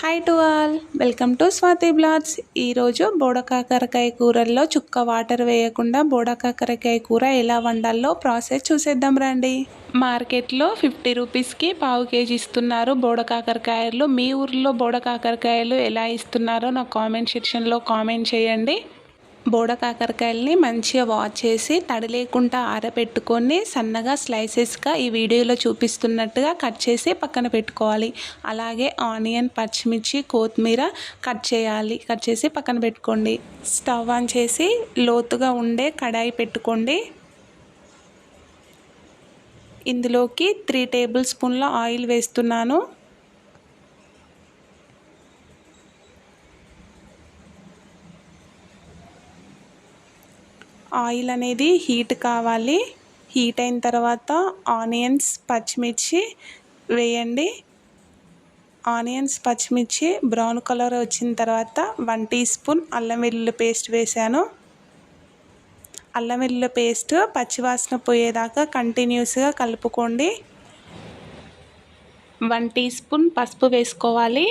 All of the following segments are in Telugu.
Hi to all, welcome to Swati blogs. ఈరోజు బోడకాకరకాయ కూరల్లో చుక్క వాటర్ వేయకుండా బోడకాకరకాయ కూర ఎలా వండాలో ప్రాసెస్ చూసేద్దాం రండి. మార్కెట్లో 50 రూపీస్కి పావు కేజీ ఇస్తున్నారు బోడకాకరకాయలు. మీ ఊర్లో బోడకాకరకాయలు ఎలా ఇస్తున్నారో నాకు కామెంట్ సెక్షన్లో కామెంట్ చేయండి. బోడకాకరకాయలని మంచిగా వాష్ చేసి తడి లేకుండా ఆరబెట్టుకొని సన్నగా స్లైసెస్గా ఈ వీడియోలో చూపిస్తున్నట్టుగా కట్ చేసి పక్కన పెట్టుకోవాలి. అలాగే ఆనియన్, పచ్చిమిర్చి, కొత్తిమీర కట్ చేసి పక్కన పెట్టుకోండి. స్టవ్ ఆన్ చేసి లోతుగా ఉండే కడాయి పెట్టుకోండి. ఇందులోకి 3 టేబుల్ స్పూన్ల ఆయిల్ వేస్తున్నాను. ఆయిల్ అనేది హీట్ కావాలి. హీట్ అయిన తర్వాత ఆనియన్స్, పచ్చిమిర్చి వేయండి. ఆనియన్స్, పచ్చిమిర్చి బ్రౌన్ కలర్ వచ్చిన తర్వాత 1 టీ స్పూన్ అల్లం వెల్లుల్లి పేస్ట్ వేసాను. అల్లం వెల్లుల్లి పేస్ట్ పచ్చివాసన పోయేదాకా కంటిన్యూస్గా కలుపుకోండి. 1 టీ స్పూన్ పసుపు వేసుకోవాలి.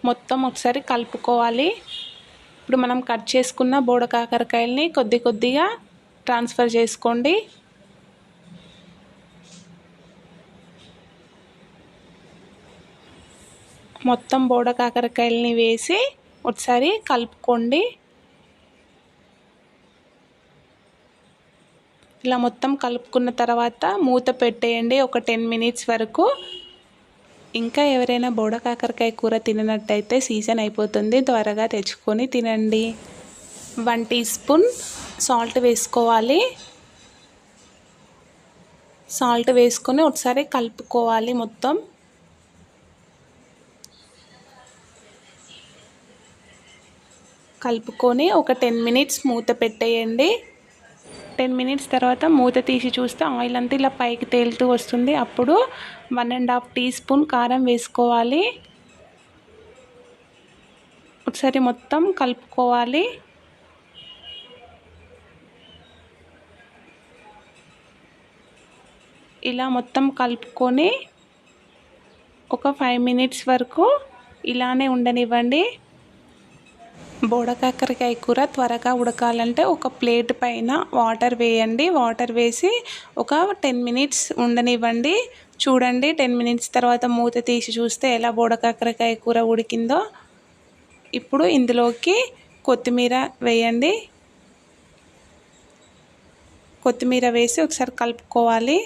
మొత్తం ఒకసారి కలుపుకోవాలి. ఇప్పుడు మనం కట్ చేసుకున్న బోడకాకరకాయలని కొద్దిగా ట్రాన్స్ఫర్ చేసుకోండి. మొత్తం బోడకాకరకాయలని వేసి ఒకసారి కలుపుకోండి. ఇలా మొత్తం కలుపుకున్న తర్వాత మూత పెట్టేయండి ఒక 10 మినిట్స్ వరకు. ఇంకా ఎవరైనా బోడకాకరకాయ కూర తిననట్టయితే సీజన్ అయిపోతుంది, త్వరగా తెచ్చుకొని తినండి. 1 టీ స్పూన్ సాల్ట్ వేసుకోవాలి. సాల్ట్ వేసుకొని ఒకసారి కలుపుకోవాలి. మొత్తం కలుపుకొని ఒక 10 మినిట్స్ మూత పెట్టేయండి. 10 మినిట్స్ తర్వాత మూత తీసి చూస్తే ఆయిల్ అంతా ఇలా పైకి తేలుతూ వస్తుంది. అప్పుడు 1½ టీ స్పూన్ కారం వేసుకోవాలి. ఒకసారి మొత్తం కలుపుకోవాలి. ఇలా మొత్తం కలుపుకొని ఒక 5 మినిట్స్ వరకు ఇలానే ఉండనివ్వండి. బోడకాకరకాయ కూర త్వరగా ఉడకాలంటే ఒక ప్లేట్ పైన వాటర్ వేయండి. వాటర్ వేసి ఒక 10 మినిట్స్ ఉండనివ్వండి. చూడండి, 10 మినిట్స్ తర్వాత మూత తీసి చూస్తే ఎలా బోడకాకరకాయ కూర ఉడికిందో. ఇప్పుడు ఇందులోకి కొత్తిమీర వేయండి. కొత్తిమీర వేసి ఒకసారి కలుపుకోవాలి.